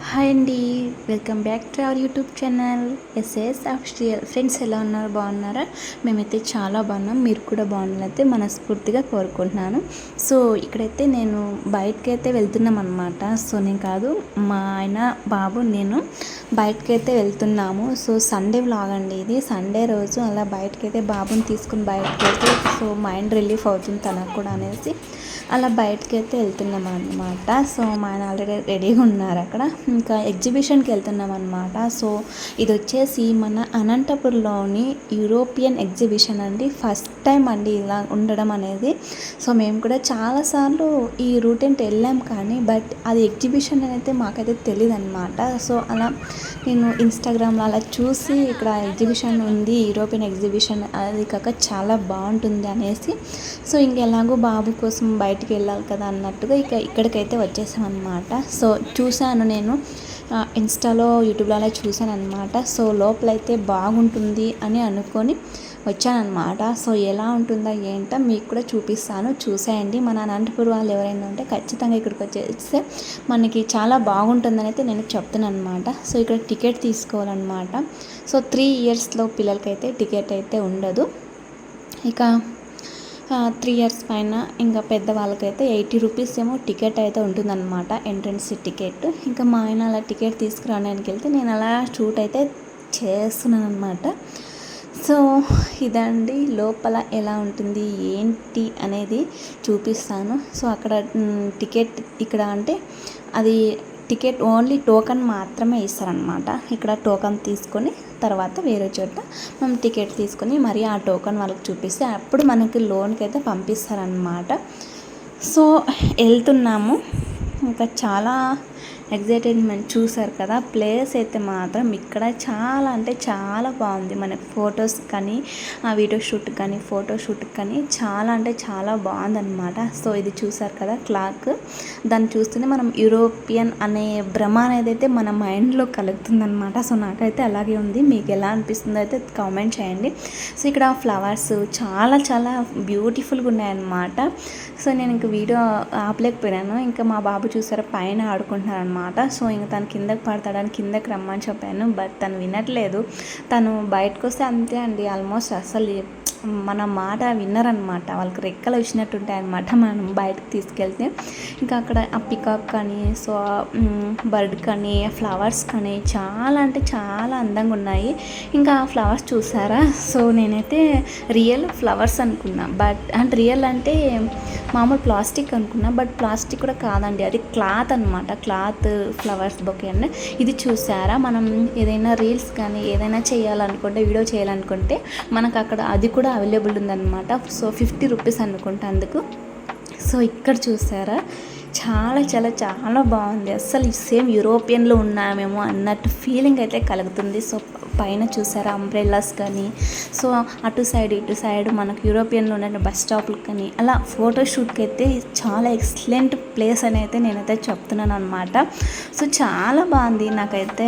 Hi అండి, welcome back to our YouTube channel SS official. Friends ఎలా ఉన్నారు? బాగున్నారా? మేమైతే చాలా బాగున్నాం. మీరు కూడా బాగున్నారైతే మనస్ఫూర్తిగా కోరుకుంటున్నాను. సో ఇక్కడైతే నేను బయటకైతే వెళ్తున్నాం అనమాట. సో నేను కాదు, మా ఆయన బాబు నేను బయటకైతే వెళ్తున్నాము. సో సండే వ్లాగ్ అండి ఇది. సండే రోజు అలా బయటకైతే బాబుని తీసుకుని బయటకైతే సో మైండ్ రిలీఫ్ అవుతుంది తనకు కూడా అనేసి అలా బయటకైతే వెళ్తున్నాం అనమాట. సో మా ఆయన ఆల్రెడీ రెడీగా ఉన్నారు అక్కడ. ఇంకా ఎగ్జిబిషన్కి వెళ్తున్నాం అనమాట. సో ఇది వచ్చేసి మన అనంతపురంలోని యూరోపియన్ ఎగ్జిబిషన్ అండి. ఫస్ట్ టైం అండి ఇలా ఉండడం అనేది. సో మేము కూడా చాలాసార్లు ఈ రూట్ ఏంటి వెళ్ళాం కానీ బట్ అది ఎగ్జిబిషన్ అయితే మాకైతే తెలియదు అనమాట. సో అలా నేను ఇన్స్టాగ్రామ్లో అలా చూసి ఇక్కడ ఎగ్జిబిషన్ ఉంది, యూరోపియన్ ఎగ్జిబిషన్, అది కాక చాలా బాగుంటుంది అనేసి సో ఇంకెలాగో బాబు కోసం బయటికి వెళ్ళాలి కదా అన్నట్టుగా ఇక్కడికైతే వచ్చేసాం అనమాట. సో చూశాను నేను ఇన్స్టాలో, యూట్యూబ్లో అలా చూశాను అనమాట. సో లోపలైతే బాగుంటుంది అని అనుకొని వచ్చానమాట. సో ఎలా ఉంటుందో ఏంటో మీకు కూడా చూపిస్తాను, చూసేయండి. మన అనంతపురం వాళ్ళు ఎవరైనా ఉంటే ఖచ్చితంగా ఇక్కడికి వచ్చేస్తే మనకి చాలా బాగుంటుందని అయితే నేను చెప్తున్నాను అనమాట. సో ఇక్కడ టికెట్ తీసుకోవాలన్నమాట. సో 3 years పిల్లలకైతే టికెట్ అయితే ఉండదు. ఇక 3 years పైన ఇంకా పెద్దవాళ్ళకైతే 80 rupees ఏమో టికెట్ అయితే ఉంటుందన్నమాట, ఎంట్రన్స్ టికెట్. ఇంకా మా ఆయన అలా టికెట్ తీసుకురావడానికి వెళ్తే నేను అలా షూట్ అయితే చేస్తున్నాను అనమాట. సో ఇదండి లోపల ఎలా ఉంటుంది ఏంటి అనేది చూపిస్తాను. సో అక్కడ టికెట్ ఇక్కడ అంటే అది టికెట్ ఓన్లీ టోకన్ మాత్రమే ఇస్తారనమాట. ఇక్కడ టోకన్ తీసుకొని తర్వాత వేరే చోట మనం టికెట్ తీసుకొని మరి ఆ టోకన్ వాళ్ళకి చూపిస్తే అప్పుడు మనకి లోన్కి అయితే పంపిస్తారనమాట. సో వెళ్తున్నాము. ఇంకా చాలా ఎగ్జైటెడ్మెంట్. చూసారు కదా, ప్లేస్ అయితే మాత్రం ఇక్కడ చాలా అంటే చాలా బాగుంది. మనకి ఫొటోస్ కానీ వీడియో షూట్ కానీ ఫోటో షూట్ కానీ చాలా అంటే చాలా బాగుందన్నమాట. సో ఇది చూసారు కదా క్లాక్, దాన్ని చూస్తేనే మనం యూరోపియన్ అనే భ్రమ అనేది అయితే మన మైండ్లో కలుగుతుందన్నమాట. సో నాకైతే అలాగే ఉంది. మీకు ఎలా అనిపిస్తుందో అయితే కామెంట్ చేయండి. సో ఇక్కడ ఫ్లవర్స్ చాలా చాలా బ్యూటిఫుల్గా ఉన్నాయన్నమాట. సో నేను ఇంక వీడియో ఆపలేకపోయాను. ఇంకా మా బాబు చూసారా పైన ఆడుకుంటున్నారు అనమాట. సో ఇంక తను కిందకి పడతాడని కిందకి రమ్మని చెప్పాను, బట్ తను వినట్లేదు. తను బయటకు వస్తే అంతే అండి, ఆల్మోస్ట్ అసలు మన మాట విన్నరనమాట. వాళ్ళకి రెక్కలు వచ్చినట్టుంటాయి అనమాట మనం బయటకు తీసుకెళ్తే. ఇంకా అక్కడ ఆ పికాక్ కానీ సో బర్డ్ కానీ ఫ్లవర్స్ కానీ చాలా అంటే చాలా అందంగా ఉన్నాయి. ఇంకా ఆ ఫ్లవర్స్ చూసారా, సో నేనైతే రియల్ ఫ్లవర్స్ అనుకున్నా, బట్ అంటే రియల్ అంటే మామూలు ప్లాస్టిక్ అనుకున్నా, బట్ ప్లాస్టిక్ కూడా కాదండి, అది క్లాత్ అనమాట. క్లాత్ ఫ్లవర్స్ బొకే అండి. ఇది చూసారా, మనం ఏదైనా రీల్స్ కానీ ఏదైనా చేయాలనుకుంటే వీడియో చేయాలనుకుంటే మనకు అక్కడ అది కూడా అవైలబుల్ ఉందన్నమాట. సో 50 rupees అనుకుంటా అందుకు. సో ఇక్కడ చూసారా చాలా చాలా చాలా బాగుంది. అస్సలు సేమ్ యూరోపియన్లో ఉన్నామేమో అన్నట్టు ఫీలింగ్ అయితే కలుగుతుంది. సో పైన చూసారా అంబ్రెల్లాస్ కానీ సో అటు సైడ్ ఇటు సైడ్ మనకు యూరోపియన్లో ఉన్న బస్ స్టాప్లు కానీ అలా ఫోటోషూట్కి అయితే చాలా ఎక్సలెంట్ ప్లేస్ అని అయితే నేనైతే చెప్తున్నాను అనమాట. సో చాలా బాగుంది, నాకైతే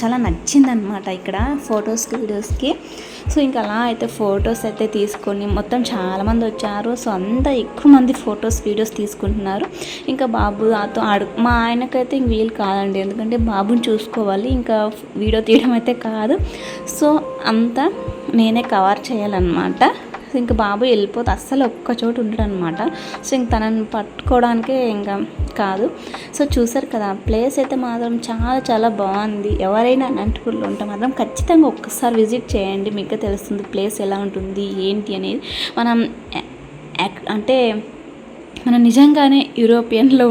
చాలా నచ్చింది అనమాట ఇక్కడ ఫొటోస్కి వీడియోస్కి. సో ఇంకా అలా అయితే ఫొటోస్ అయితే తీసుకొని మొత్తం చాలామంది వచ్చారు. సో అంతా ఎక్కువ మంది ఫొటోస్ వీడియోస్ తీసుకుంటున్నారు. ఇంకా బాబు నాతో మా ఆయనకైతే ఇంక వీలు కాదండి, ఎందుకంటే బాబుని చూసుకోవాలి, ఇంకా వీడియో తీయడం అయితే కాదు. సో అంతా నేనే కవర్ చేయాలన్నమాట. ఇంకా బాబు వెళ్ళిపోతే అస్సలు ఒక్క చోటు ఉండడు అనమాట. సో ఇంక తనని పట్టుకోవడానికే ఇంకా కాదు. సో చూసారు కదా, ప్లేస్ అయితే మాత్రం చాలా చాలా బాగుంది. ఎవరైనా అనంతపూర్లో ఉంటే మాత్రం ఖచ్చితంగా ఒక్కసారి విజిట్ చేయండి, మీకు తెలుస్తుంది ప్లేస్ ఎలా ఉంటుంది ఏంటి అనేది. మనం అంటే మనం నిజంగానే యూరోపియన్లో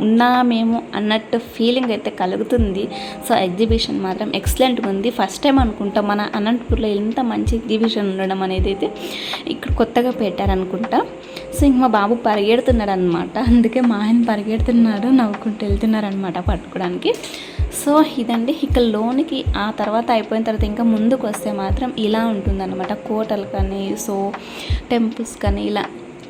ఉన్నామేమో అన్నట్టు ఫీలింగ్ అయితే కలుగుతుంది. సో ఎగ్జిబిషన్ మాత్రం ఎక్సలెంట్గా ఉంది. ఫస్ట్ టైం అనుకుంటా మన అనంతపూర్లో ఇంత మంచి ఎగ్జిబిషన్ ఉండడం అనేది అయితే ఇక్కడ కొత్తగా పెట్టారనుకుంటా. సో ఇంక మా బాబు పరిగెడుతున్నాడు అనమాట, అందుకే మా ఆయన పరిగెడుతున్నాడు, నవ్వుకుంటూ వెళ్తున్నారనమాట పట్టుకోవడానికి. సో ఇదండి ఇక్కడ లోనికి. ఆ తర్వాత అయిపోయిన తర్వాత ఇంకా ముందుకు వస్తే మాత్రం ఇలా ఉంటుందన్నమాట. కోటలు కానీ సో టెంపుల్స్ కానీ ఇలా,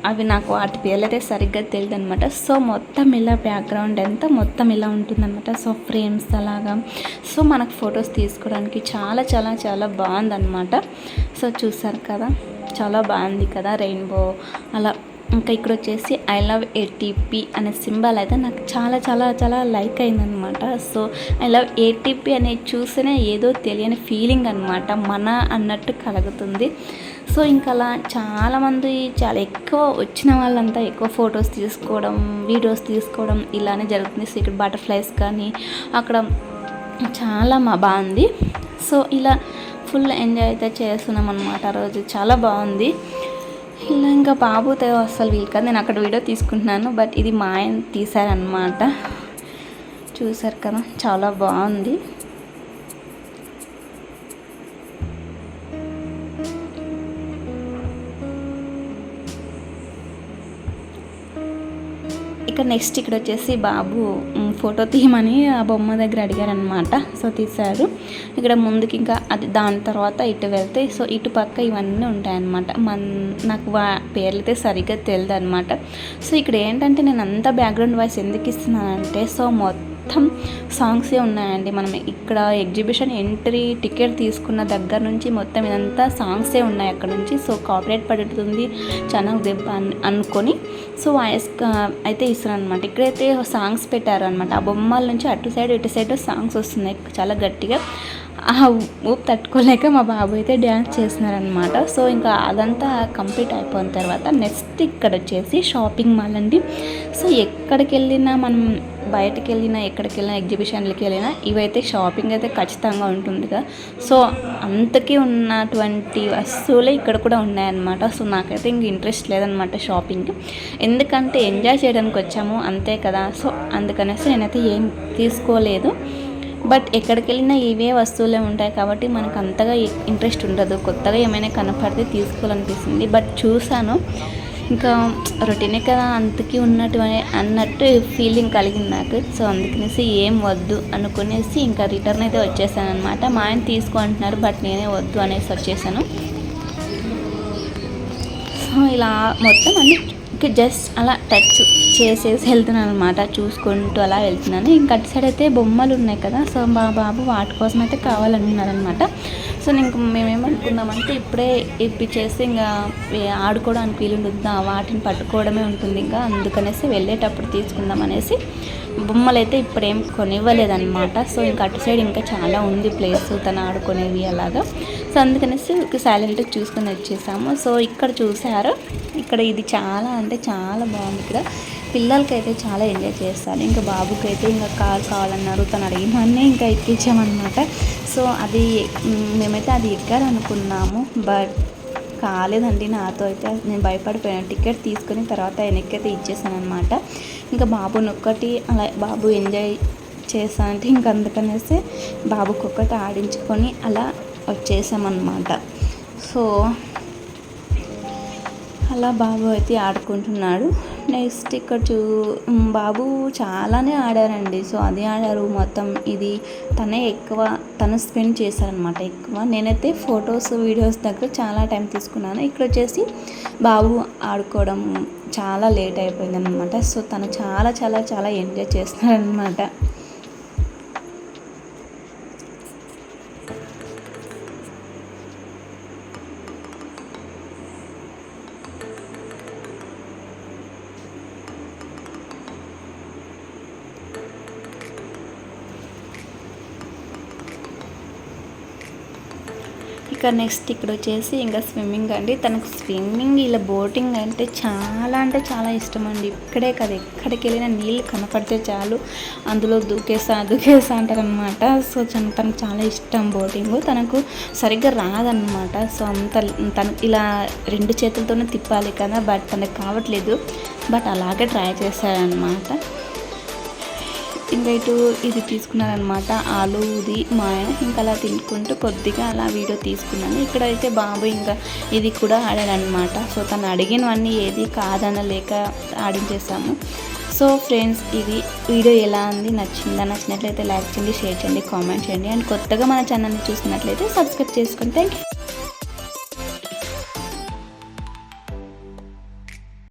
అవి నాకు వాటి పేర్లు అయితే సరిగ్గా తెలియదు అనమాట. సో మొత్తం ఇలా బ్యాక్గ్రౌండ్ అంతా మొత్తం ఇలా ఉంటుందన్నమాట. సో ఫ్రేమ్స్ అలాగా. సో మనకు ఫొటోస్ తీసుకోవడానికి చాలా చాలా చాలా బాగుందన్నమాట. సో చూసారు కదా, చాలా బాగుంది కదా, రెయిన్బో అలా ఇంకా ఇక్కడ వచ్చేసి ఐ లవ్ ఏటీపీ అనే సింబల్ అయితే నాకు చాలా చాలా చాలా లైక్ అయిందనమాట. సో ఐ లవ్ ఏటీపీ అనేది చూస్తేనే ఏదో తెలియని ఫీలింగ్ అనమాట, మన అన్నట్టు కలుగుతుంది. సో ఇంకా అలా చాలామంది చాలా ఎక్కువ వచ్చిన వాళ్ళంతా ఎక్కువ ఫొటోస్ తీసుకోవడం, వీడియోస్ తీసుకోవడం ఇలానే జరుగుతుంది. సో ఇక్కడ బటర్ఫ్లైస్ కానీ అక్కడ చాలా బాగుంది. సో ఇలా ఫుల్ ఎంజాయ్ అయితే చేస్తున్నాం అనమాట. ఆ రోజు చాలా బాగుంది. ఇలా ఇంకా బాబుతో అసలు వీలు కాదు, నేను అక్కడ వీడియో తీసుకుంటున్నాను, బట్ ఇది మా ఆయన తీశారనమాట. చూసారు కదా, చాలా బాగుంది. ఇక నెక్స్ట్ ఇక్కడ వచ్చేసి బాబు ఫోటో తీయమని ఆ బొమ్మ దగ్గర అడిగారనమాట. సో తీశారు. ఇక్కడ ముందుకి ఇంకా అది దాని తర్వాత ఇటు వెళ్తే సో ఇటు పక్క ఇవన్నీ ఉంటాయన్నమాట. నాకు పేర్లు అయితే సరిగ్గా తెలియదు అనమాట. సో ఇక్కడ ఏంటంటే నేను అంతా బ్యాక్గ్రౌండ్ వాయిస్ ఎందుకు ఇస్తున్నానంటే సో మొత్తం సాంగ్సే ఉన్నాయండి. మనం ఇక్కడ ఎగ్జిబిషన్ ఎంట్రీ టికెట్ తీసుకున్న దగ్గర నుంచి మొత్తం ఇదంతా సాంగ్సే ఉన్నాయి అక్కడ నుంచి. సో కాపీరైట్ పడుతుంది చాలా దెబ్బ అనుకొని సో వాయిస్ అయితే ఇస్తున్నాను అనమాట. ఇక్కడైతే సాంగ్స్ పెట్టారు అనమాట. ఆ బొమ్మల నుంచి అటు సైడ్ ఇటు సైడ్ సాంగ్స్ వస్తున్నాయి చాలా గట్టిగా. ఆ ఊపు తట్టుకోలేక మా బాబు అయితే డ్యాన్స్ చేస్తున్నారనమాట. సో ఇంకా అదంతా కంప్లీట్ అయిపోయిన తర్వాత నెక్స్ట్ ఇక్కడ వచ్చేసి షాపింగ్ మాల్ అండి. సో ఎక్కడికి వెళ్ళినా మనం బయటకు వెళ్ళినా ఎక్కడికి వెళ్ళినా ఎగ్జిబిషన్లకి వెళ్ళినా ఇవైతే షాపింగ్ అయితే ఖచ్చితంగా ఉంటుంది కదా. సో అంతకీ ఉన్నటువంటి వస్తువులే ఇక్కడ కూడా ఉన్నాయన్నమాట. సో నాకైతే ఇంక ఇంట్రెస్ట్ లేదనమాట షాపింగ్, ఎందుకంటే ఎంజాయ్ చేయడానికి వచ్చాము అంతే కదా. సో అందుకనేసి నేనైతే ఏం తీసుకోలేదు. బట్ ఎక్కడికి వెళ్ళినా ఇవే వస్తువులే ఉంటాయి కాబట్టి మనకు అంతగా ఇంట్రెస్ట్ ఉండదు. కొత్తగా ఏమైనా కనపడితే తీసుకోవాలనిపిస్తుంది. బట్ చూసాను ఇంకా రొటీనే కదా అంతకీ అన్నట్టు ఫీలింగ్ కలిగింది నాకు. సో అందుకనేసి ఏం వద్దు అనుకునేసి ఇంకా రిటర్న్ అయితే వచ్చేసాను అనమాట. మా ఆయన తీసుకో అంటున్నారు బట్ నేనే వద్దు అనేసి వచ్చేసాను. సో ఇలా మొత్తం అన్ని జస్ట్ అలా టచ్ చేసేసి వెళ్తున్నాను అనమాట, చూసుకుంటూ అలా వెళ్తున్నాను. ఇంకా అటు సైడ్ అయితే బొమ్మలు ఉన్నాయి కదా. సో మా బాబు వాటి కోసం అయితే కావాలన్నారనమాట. సో ఇంక మేమేమనుకున్నామంటే ఇప్పుడే ఇప్పించేసి ఇంకా ఆడుకోవడానికి వీలుంటుందా, వాటిని పట్టుకోవడమే ఉంటుంది ఇంకా, అందుకనేసి వెళ్ళేటప్పుడు తీసుకుందాం అనేసి బొమ్మలు అయితే ఇప్పుడేం కొనివ్వలేదన్నమాట. సో ఇంకా అటు సైడ్ ఇంకా చాలా ఉంది ప్లేస్ తను ఆడుకునేవి అలాగా. సో అందుకనేసి సైలెంట్గా చూసుకొని వచ్చేసాము. సో ఇక్కడ చూసారు, ఇక్కడ ఇది చాలా అంటే చాలా బాగుంది. ఇక్కడ పిల్లలకైతే చాలా ఎంజాయ్ చేస్తారు. ఇంకా బాబుకి అయితే ఇంకా కార్ కావాలన్నారు, తను అడిగినవన్నీ ఇంకా ఎక్కించామన్నమాట. సో అది మేమైతే అది ఎక్కాలనుకున్నాము బట్ కాలేదండి నాతో అయితే. నేను భయపడిపోయాను. టికెట్ తీసుకుని తర్వాత వెనక్కైతే ఇచ్చేసాను అనమాట. ఇంకా బాబుని ఒక్కటి అలా బాబు ఎంజాయ్ చేస్తానంటే ఇంక అందుకనేసి బాబుకి ఒక్కటి ఆడించుకొని అలా వచ్చేసామన్నమాట. సో అలా బాబు అయితే ఆడుకుంటున్నాడు. నెక్స్ట్ ఇక్కడ బాబు చాలానే ఆడారండి. సో అది ఆడారు మొత్తం. ఇది తను స్పెండ్ చేశారనమాట ఎక్కువ. నేనైతే ఫొటోస్ వీడియోస్ దగ్గర చాలా టైం తీసుకున్నాను. ఇక్కడ వచ్చేసి బాబు ఆడుకోవడం చాలా లేట్ అయిపోయింది అనమాట. సో తను చాలా చాలా చాలా ఎంజాయ్ చేస్తున్నారనమాట. ఇక నెక్స్ట్ ఇక్కడ వచ్చేసి ఇంకా స్విమ్మింగ్ అండి. తనకు స్విమ్మింగ్ ఇలా బోటింగ్ అంటే చాలా ఇష్టం అండి. ఇక్కడే కదా ఎక్కడికి వెళ్ళినా నీళ్ళు కనపడితే చాలు అందులో దూకేసా అంటారనమాట. సో తనకు చాలా ఇష్టం బోటింగ్. తనకు సరిగ్గా రాదనమాట. సో తనకు ఇలా 2 చేతులతోనే తిప్పాలి కదా, బట్ తనకు కావట్లేదు. బట్ అలాగే ట్రై చేశారనమాట. ఇంకా ఇటు ఇది తీసుకున్నారనమాట, ఆలూది మా ఆయన. ఇంకా అలా తినుకుంటూ కొద్దిగా అలా వీడియో తీసుకున్నాను. ఇక్కడైతే బాబు ఇంకా ఇది కూడా ఆడాడనమాట. సో తను అడిగినవన్నీ ఏది కాదనలేక ఆడించేసాము. సో ఫ్రెండ్స్, ఇది వీడియో ఎలా ఉంది, నచ్చినట్లయితే లైక్ చేయండి, షేర్ చేయండి, కామెంట్ చేయండి. అండ్ కొత్తగా మన ఛానల్ని చూసినట్లయితే సబ్స్క్రైబ్ చేసుకోండి. Thank you.